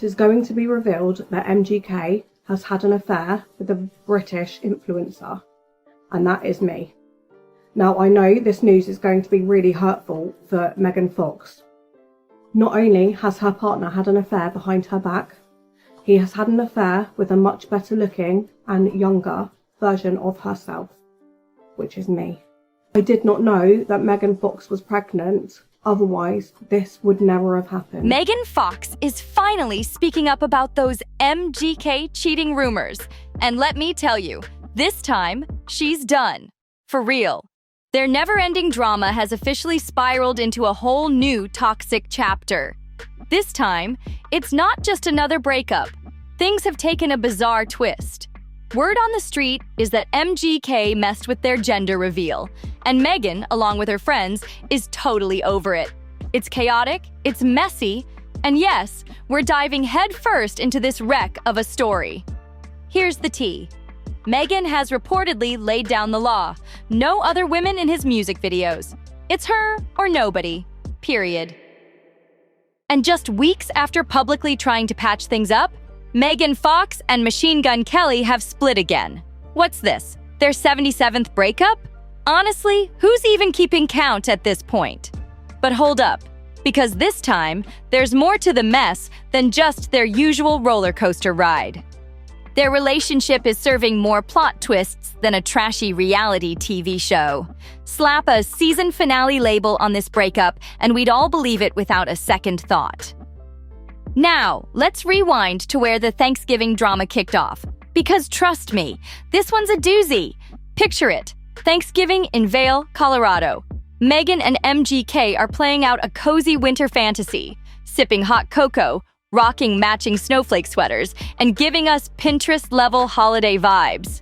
It is going to be revealed that MGK has had an affair with a British influencer, and that is me. Now, I know this news is going to be really hurtful for Megan Fox. Not only has her partner had an affair behind her back, he has had an affair with a much better looking and younger version of herself, which is me. I did not know that Megan Fox was pregnant, otherwise this would never have happened. Megan Fox is finally speaking up about those MGK cheating rumors. And let me tell you, this time, she's done. For real. Their never-ending drama has officially spiraled into a whole new toxic chapter. This time, it's not just another breakup. Things have taken a bizarre twist. Word on the street is that MGK messed with their gender reveal, and Megan, along with her friends, is totally over it. It's chaotic, it's messy, and yes, we're diving headfirst into this wreck of a story. Here's the tea. Megan has reportedly laid down the law. No other women in his music videos. It's her or nobody. Period. And just weeks after publicly trying to patch things up, Megan Fox and Machine Gun Kelly have split again. What's this? Their 77th breakup? Honestly, who's even keeping count at this point? But hold up, because this time, there's more to the mess than just their usual roller coaster ride. Their relationship is serving more plot twists than a trashy reality TV show. Slap a season finale label on this breakup, and we'd all believe it without a second thought. Now, let's rewind to where the Thanksgiving drama kicked off. Because trust me, this one's a doozy. Picture it. Thanksgiving in Vail, Colorado. Megan and MGK are playing out a cozy winter fantasy, sipping hot cocoa, rocking matching snowflake sweaters, and giving us Pinterest-level holiday vibes.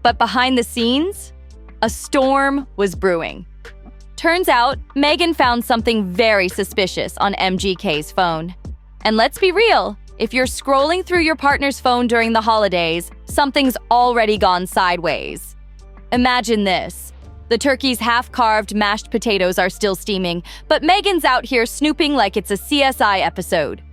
But behind the scenes, a storm was brewing. Turns out, Megan found something very suspicious on MGK's phone. And let's be real, if you're scrolling through your partner's phone during the holidays, something's already gone sideways. Imagine this. The turkey's half-carved mashed potatoes are still steaming, but Megan's out here snooping like it's a CSI episode.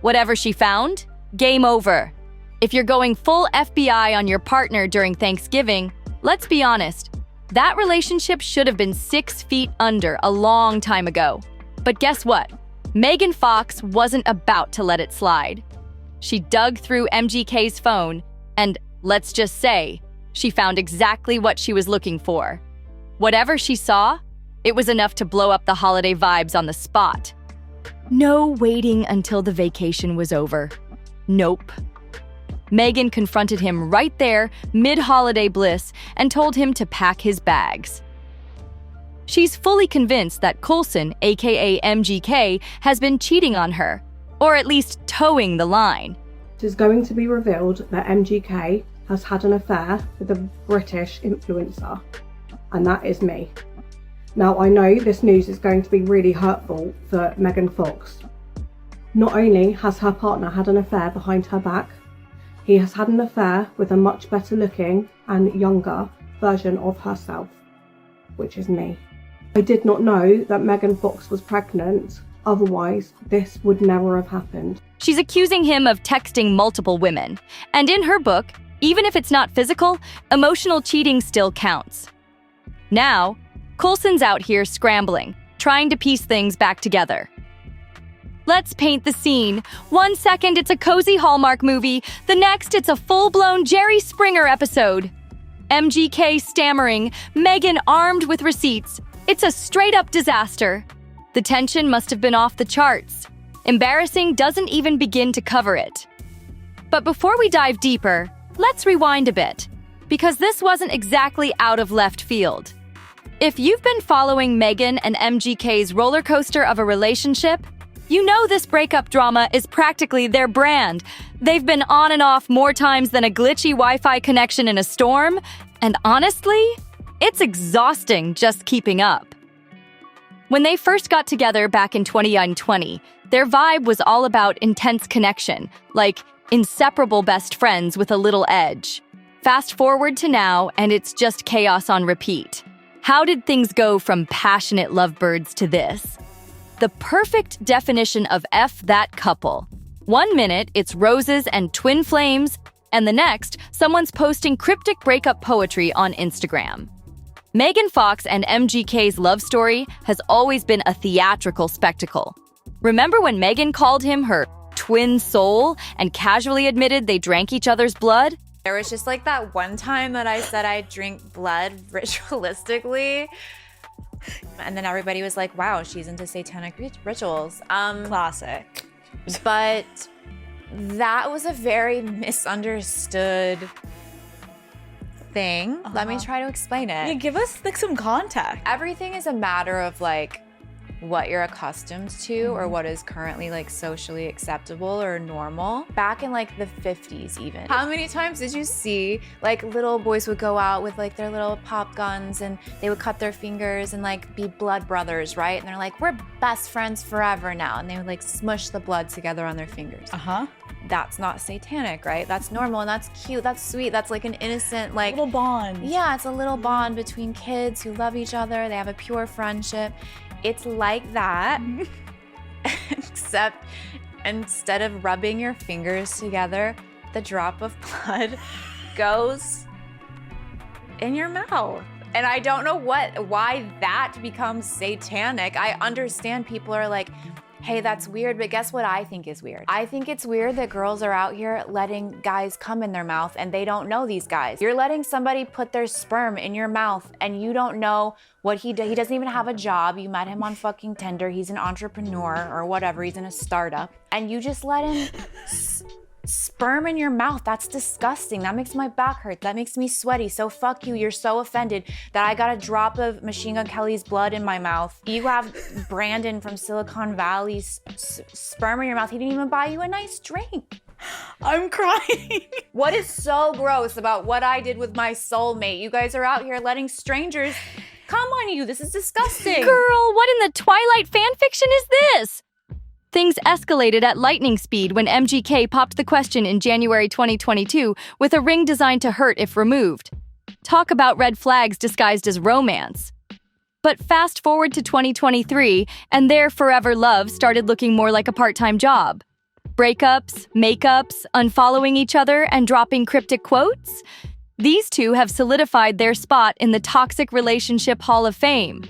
Whatever she found, game over. If you're going full FBI on your partner during Thanksgiving, let's be honest, that relationship should have been 6 feet under a long time ago. But guess what? Megan Fox wasn't about to let it slide. She dug through MGK's phone, and let's just say, she found exactly what she was looking for. Whatever she saw, it was enough to blow up the holiday vibes on the spot. No waiting until the vacation was over. Nope. Megan confronted him right there, mid-holiday bliss, and told him to pack his bags. She's fully convinced that Coulson, aka MGK, has been cheating on her, or at least towing the line. It is going to be revealed that MGK has had an affair with a British influencer, and that is me. Now, I know this news is going to be really hurtful for Megan Fox. Not only has her partner had an affair behind her back, he has had an affair with a much better looking and younger version of herself, which is me. I did not know that Megan Fox was pregnant, otherwise this would never have happened. She's accusing him of texting multiple women, and in her book, even if it's not physical, emotional cheating still counts. Now, Coulson's out here scrambling, trying to piece things back together. Let's paint the scene. 1 second, it's a cozy Hallmark movie. The next, it's a full-blown Jerry Springer episode. MGK stammering, Megan armed with receipts. It's a straight-up disaster. The tension must have been off the charts. Embarrassing doesn't even begin to cover it. But before we dive deeper, let's rewind a bit, because this wasn't exactly out of left field. If you've been following Megan and MGK's roller coaster of a relationship, you know this breakup drama is practically their brand. They've been on and off more times than a glitchy Wi-Fi connection in a storm, and honestly, it's exhausting just keeping up. When they first got together back in 2020, their vibe was all about intense connection, like inseparable best friends with a little edge. Fast forward to now, and it's just chaos on repeat. How did things go from passionate lovebirds to this? The perfect definition of F that couple. 1 minute, it's roses and twin flames, and the next, someone's posting cryptic breakup poetry on Instagram. Megan Fox and MGK's love story has always been a theatrical spectacle. Remember when Megan called him her twin soul and casually admitted they drank each other's blood? There was just like that one time that I said I drink blood ritualistically. And then everybody was like, wow, she's into satanic rituals. Classic. But that was a very misunderstood thing. Let me try to explain it. Yeah, give us like some context. Everything is a matter of like what you're accustomed to or what is currently like socially acceptable or normal. Back in like the 50s even. How many times did you see like little boys would go out with like their little pop guns and they would cut their fingers and like be blood brothers, right? And they're like, we're best friends forever now. And they would like smush the blood together on their fingers. That's not satanic, right? That's normal and that's cute, that's sweet. That's like an innocent like Little bond. Yeah, it's a little bond between kids who love each other. They have a pure friendship. It's like that, except instead of rubbing your fingers together, the drop of blood goes in your mouth. And I don't know why that becomes satanic. I understand people are like, hey, that's weird, but guess what I think is weird? I think it's weird that girls are out here letting guys come in their mouth and they don't know these guys. You're letting somebody put their sperm in your mouth and you don't know what he does. He doesn't even have a job. You met him on fucking Tinder. He's an entrepreneur or whatever. He's in a startup. And you just let him sperm in your mouth. That's disgusting. That makes my back hurt. That makes me sweaty. So fuck you. You're so offended that I got a drop of Machine Gun Kelly's blood in my mouth. You have Brandon from Silicon Valley's sperm in your mouth. He didn't even buy you a nice drink. I'm crying. What is so gross about what I did with my soulmate? You guys are out here letting strangers come on you. This is disgusting. Girl, what in the Twilight fanfiction is this? Things escalated at lightning speed when MGK popped the question in January 2022 with a ring designed to hurt if removed. Talk about red flags disguised as romance. But fast forward to 2023, and their forever love started looking more like a part-time job. Breakups, makeups, unfollowing each other, and dropping cryptic quotes? These two have solidified their spot in the Toxic Relationship Hall of Fame.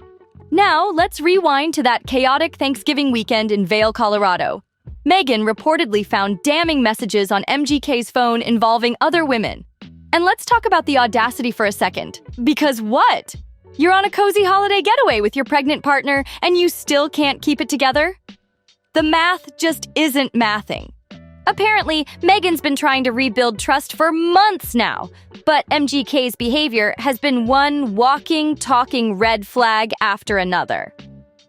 Now, let's rewind to that chaotic Thanksgiving weekend in Vail, Colorado. Megan reportedly found damning messages on MGK's phone involving other women. And let's talk about the audacity for a second. Because what? You're on a cozy holiday getaway with your pregnant partner and you still can't keep it together? The math just isn't mathing. Apparently, Megan's been trying to rebuild trust for months now, but MGK's behavior has been one walking, talking red flag after another.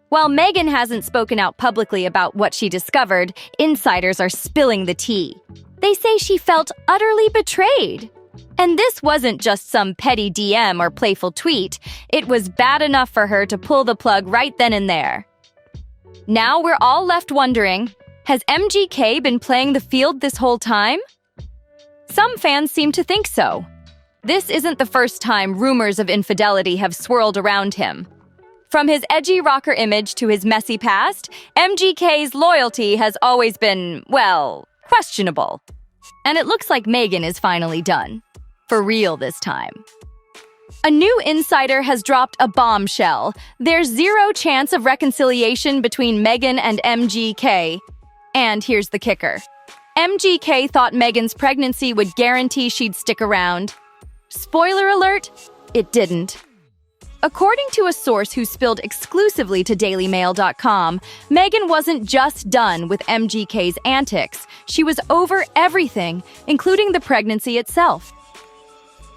While Megan hasn't spoken out publicly about what she discovered, insiders are spilling the tea. They say she felt utterly betrayed. And this wasn't just some petty DM or playful tweet. It was bad enough for her to pull the plug right then and there. Now we're all left wondering, has MGK been playing the field this whole time? Some fans seem to think so. This isn't the first time rumors of infidelity have swirled around him. From his edgy rocker image to his messy past, MGK's loyalty has always been, well, questionable. And it looks like Megan is finally done. For real this time. A new insider has dropped a bombshell. There's zero chance of reconciliation between Megan and MGK. And here's the kicker. MGK thought Megan's pregnancy would guarantee she'd stick around. Spoiler alert, it didn't. According to a source who spilled exclusively to DailyMail.com, Megan wasn't just done with MGK's antics. She was over everything, including the pregnancy itself.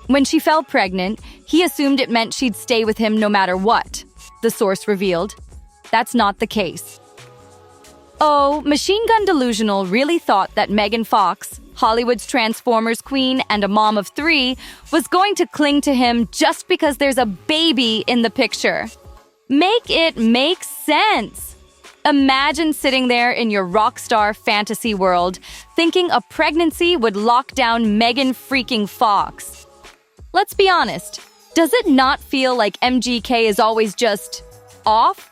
When she fell pregnant, he assumed it meant she'd stay with him no matter what, the source revealed. That's not the case. Oh, Machine Gun Delusional really thought that Megan Fox, Hollywood's Transformers queen and a mom of 3, was going to cling to him just because there's a baby in the picture. Make it make sense. Imagine sitting there in your rock star fantasy world, thinking a pregnancy would lock down Megan freaking Fox. Let's be honest, does it not feel like MGK is always just off?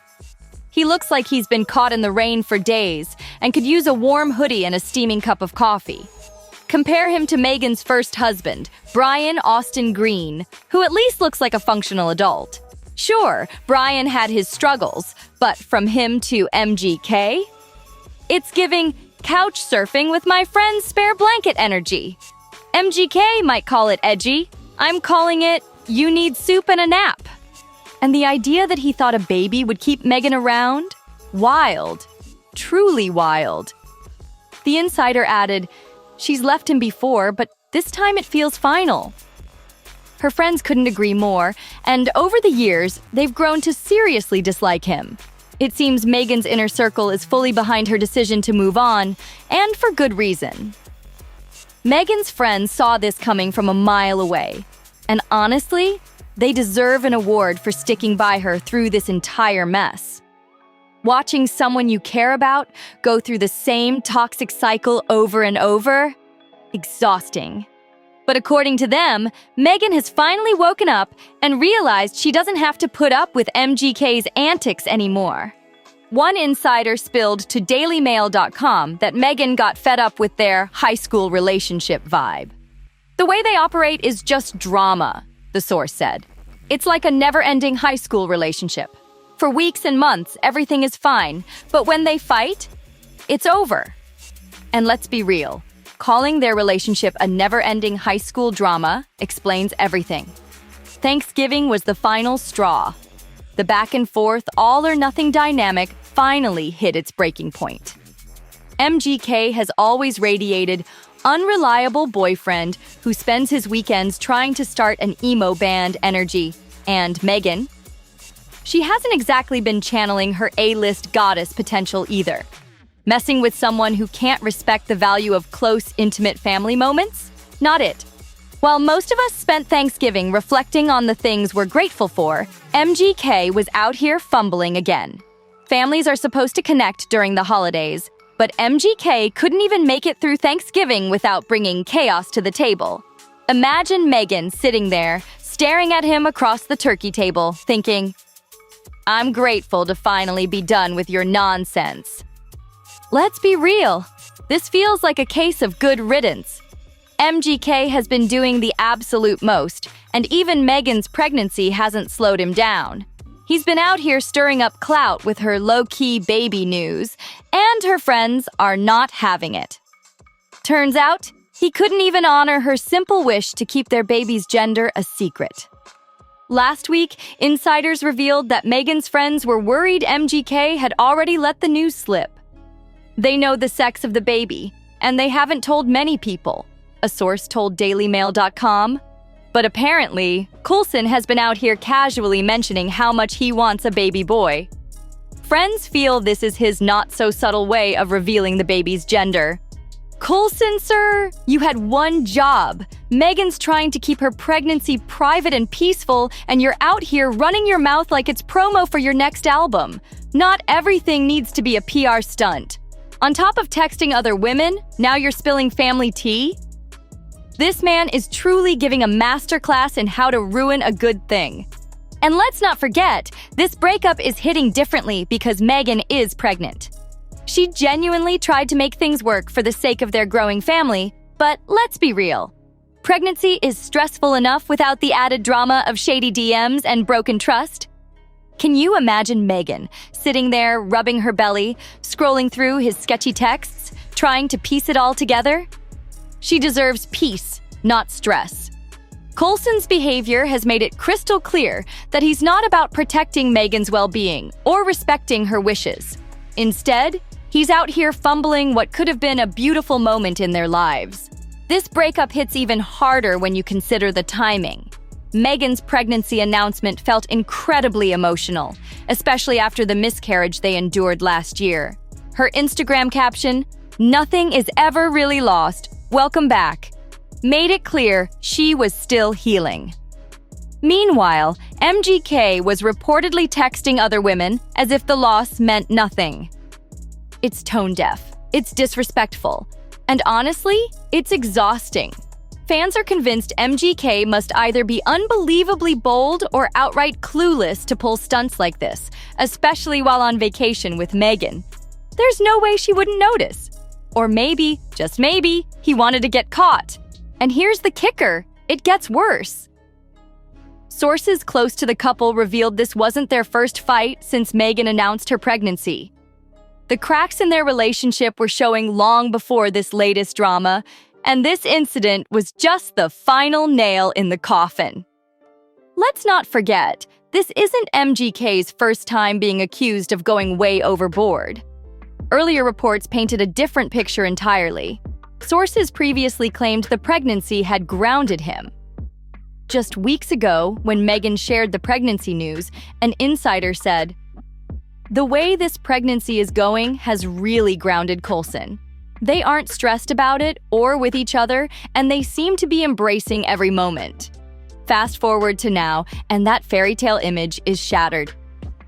He looks like he's been caught in the rain for days and could use a warm hoodie and a steaming cup of coffee. Compare him to Megan's first husband, Brian Austin Green, who at least looks like a functional adult. Sure, Brian had his struggles, but from him to MGK? It's giving couch surfing with my friend's spare blanket energy. MGK might call it edgy. I'm calling it, you need soup and a nap. And the idea that he thought a baby would keep Megan around? Wild. Truly wild. The insider added, she's left him before, but this time it feels final. Her friends couldn't agree more, and over the years, they've grown to seriously dislike him. It seems Megan's inner circle is fully behind her decision to move on, and for good reason. Megan's friends saw this coming from a mile away, and honestly, they deserve an award for sticking by her through this entire mess. Watching someone you care about go through the same toxic cycle over and over? Exhausting. But according to them, Megan has finally woken up and realized she doesn't have to put up with MGK's antics anymore. One insider spilled to dailymail.com that Megan got fed up with their high school relationship vibe. The way they operate is just drama, the source said. It's like a never-ending high school relationship. For weeks and months, everything is fine, but when they fight, it's over. And let's be real, calling their relationship a never-ending high school drama explains everything. Thanksgiving was the final straw. The back-and-forth, all-or-nothing dynamic finally hit its breaking point. MGK has always radiated unreliable boyfriend who spends his weekends trying to start an emo band energy. And Megan? She hasn't exactly been channeling her A-list goddess potential either. Messing with someone who can't respect the value of close, intimate family moments? Not it. While most of us spent Thanksgiving reflecting on the things we're grateful for, MGK was out here fumbling again. Families are supposed to connect during the holidays, but MGK couldn't even make it through Thanksgiving without bringing chaos to the table. Imagine Megan sitting there, staring at him across the turkey table, thinking, I'm grateful to finally be done with your nonsense. Let's be real. This feels like a case of good riddance. MGK has been doing the absolute most, and even Megan's pregnancy hasn't slowed him down. He's been out here stirring up clout with her low-key baby news, and her friends are not having it. Turns out, he couldn't even honor her simple wish to keep their baby's gender a secret. Last week, insiders revealed that Megan's friends were worried MGK had already let the news slip. They know the sex of the baby, and they haven't told many people, a source told dailymail.com. But apparently, Coulson has been out here casually mentioning how much he wants a baby boy. Friends feel this is his not-so-subtle way of revealing the baby's gender. Coulson, sir, you had one job. Megan's trying to keep her pregnancy private and peaceful, and you're out here running your mouth like it's promo for your next album. Not everything needs to be a PR stunt. On top of texting other women, now you're spilling family tea? This man is truly giving a masterclass in how to ruin a good thing. And let's not forget, this breakup is hitting differently because Megan is pregnant. She genuinely tried to make things work for the sake of their growing family, but let's be real. Pregnancy is stressful enough without the added drama of shady DMs and broken trust. Can you imagine Megan sitting there, rubbing her belly, scrolling through his sketchy texts, trying to piece it all together? She deserves peace, not stress. Coulson's behavior has made it crystal clear that he's not about protecting Megan's well-being or respecting her wishes. Instead, he's out here fumbling what could have been a beautiful moment in their lives. This breakup hits even harder when you consider the timing. Megan's pregnancy announcement felt incredibly emotional, especially after the miscarriage they endured last year. Her Instagram caption, "Nothing is ever really lost. Welcome back," made it clear she was still healing. Meanwhile, MGK was reportedly texting other women as if the loss meant nothing. It's tone-deaf, it's disrespectful, and honestly, it's exhausting. Fans are convinced MGK must either be unbelievably bold or outright clueless to pull stunts like this, especially while on vacation with Megan. There's no way she wouldn't notice. Or maybe, just maybe, he wanted to get caught. And here's the kicker, it gets worse. Sources close to the couple revealed this wasn't their first fight since Megan announced her pregnancy. The cracks in their relationship were showing long before this latest drama, and this incident was just the final nail in the coffin. Let's not forget, this isn't MGK's first time being accused of going way overboard. Earlier reports painted a different picture entirely. Sources previously claimed the pregnancy had grounded him. Just weeks ago, when Megan shared the pregnancy news, an insider said, "The way this pregnancy is going has really grounded Coulson. They aren't stressed about it or with each other, and they seem to be embracing every moment." Fast forward to now, and that fairy tale image is shattered.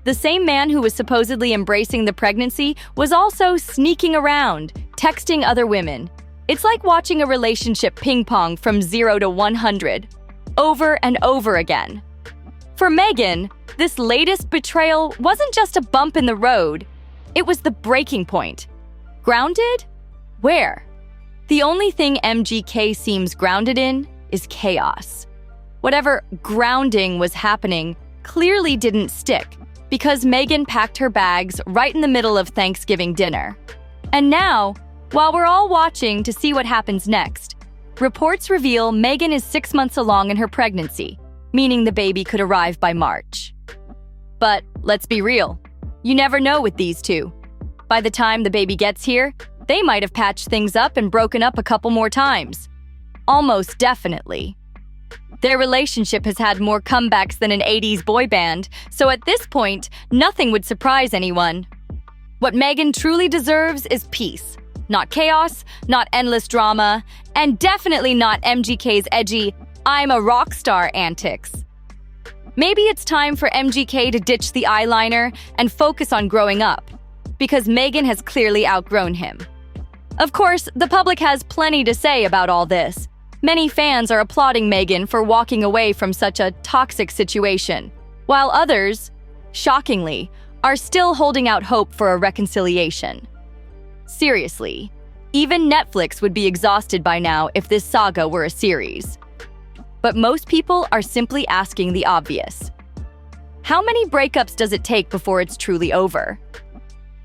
The same man who was supposedly embracing the pregnancy was also sneaking around, texting other women. It's like watching a relationship ping-pong from 0 to 100, over and over again. For Megan, this latest betrayal wasn't just a bump in the road, it was the breaking point. Grounded? Where? The only thing MGK seems grounded in is chaos. Whatever grounding was happening clearly didn't stick, because Megan packed her bags right in the middle of Thanksgiving dinner. And now, while we're all watching to see what happens next, reports reveal Megan is 6 months along in her pregnancy, meaning the baby could arrive by March. But let's be real, you never know with these two. By the time the baby gets here, they might have patched things up and broken up a couple more times. Almost definitely. Their relationship has had more comebacks than an 80s boy band, so at this point, nothing would surprise anyone. What Megan truly deserves is peace. Not chaos, not endless drama, and definitely not MGK's edgy, "I'm a rock star" antics. Maybe it's time for MGK to ditch the eyeliner and focus on growing up, because Megan has clearly outgrown him. Of course, the public has plenty to say about all this. Many fans are applauding Megan for walking away from such a toxic situation, while others, shockingly, are still holding out hope for a reconciliation. Seriously, even Netflix would be exhausted by now if this saga were a series. But most people are simply asking the obvious. How many breakups does it take before it's truly over?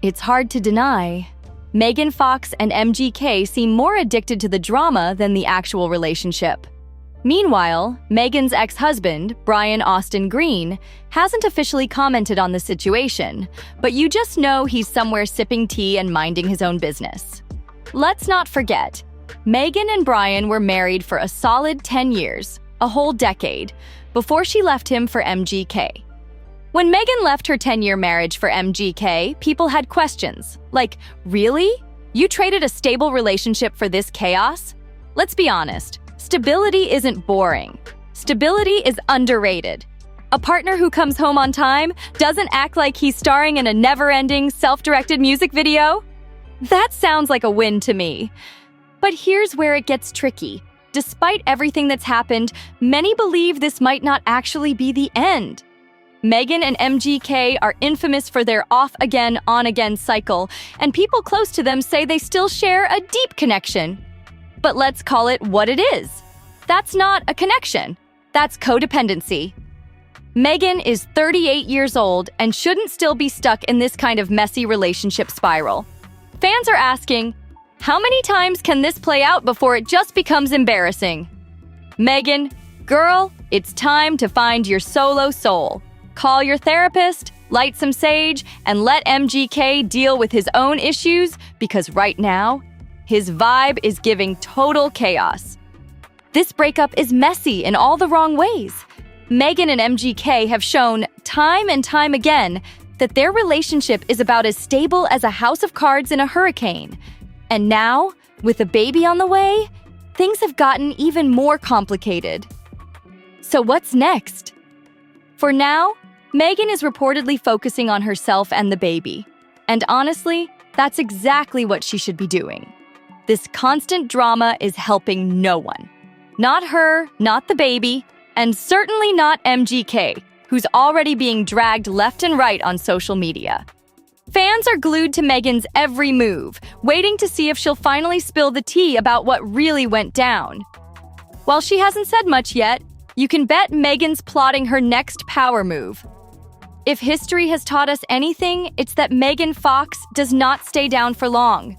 It's hard to deny. Megan Fox and MGK seem more addicted to the drama than the actual relationship. Meanwhile, Megan's ex-husband, Brian Austin Green, hasn't officially commented on the situation, but you just know he's somewhere sipping tea and minding his own business. Let's not forget, Megan and Brian were married for a solid 10 years, a whole decade, before she left him for MGK. When Megan left her 10-year marriage for MGK, people had questions, like, really? You traded a stable relationship for this chaos? Let's be honest, stability isn't boring. Stability is underrated. A partner who comes home on time, doesn't act like he's starring in a never-ending, self-directed music video? That sounds like a win to me. But here's where it gets tricky. Despite everything that's happened, many believe this might not actually be the end. Megan and MGK are infamous for their off-again, on-again cycle, and people close to them say they still share a deep connection. But let's call it what it is. That's not a connection. That's codependency. Megan is 38 years old and shouldn't still be stuck in this kind of messy relationship spiral. Fans are asking, how many times can this play out before it just becomes embarrassing? Megan, girl, it's time to find your solo soul. Call your therapist, light some sage, and let MGK deal with his own issues, because right now, his vibe is giving total chaos. This breakup is messy in all the wrong ways. Megan and MGK have shown time and time again that their relationship is about as stable as a house of cards in a hurricane. And now, with a baby on the way, things have gotten even more complicated. So what's next? For now, Megan is reportedly focusing on herself and the baby. And honestly, that's exactly what she should be doing. This constant drama is helping no one. Not her, not the baby, and certainly not MGK, who's already being dragged left and right on social media. Fans are glued to Megan's every move, waiting to see if she'll finally spill the tea about what really went down. While she hasn't said much yet, you can bet Megan's plotting her next power move. If history has taught us anything, it's that Megan Fox does not stay down for long.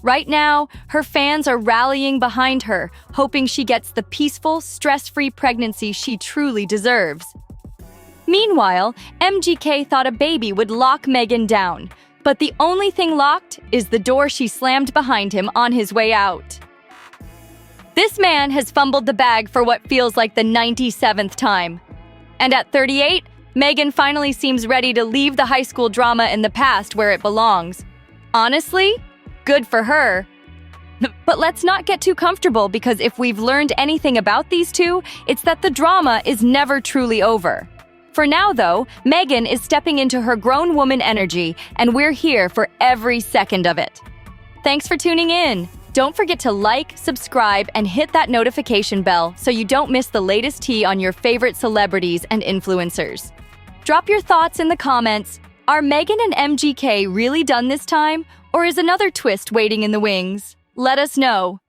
Right now, her fans are rallying behind her, hoping she gets the peaceful, stress-free pregnancy she truly deserves. Meanwhile, MGK thought a baby would lock Megan down, but the only thing locked is the door she slammed behind him on his way out. This man has fumbled the bag for what feels like the 97th time. And at 38, Megan finally seems ready to leave the high school drama in the past where it belongs. Honestly, good for her. But let's not get too comfortable, because if we've learned anything about these two, it's that the drama is never truly over. For now, though, Megan is stepping into her grown woman energy, and we're here for every second of it. Thanks for tuning in. Don't forget to like, subscribe, and hit that notification bell so you don't miss the latest tea on your favorite celebrities and influencers. Drop your thoughts in the comments. Are Megan and MGK really done this time, or is another twist waiting in the wings? Let us know.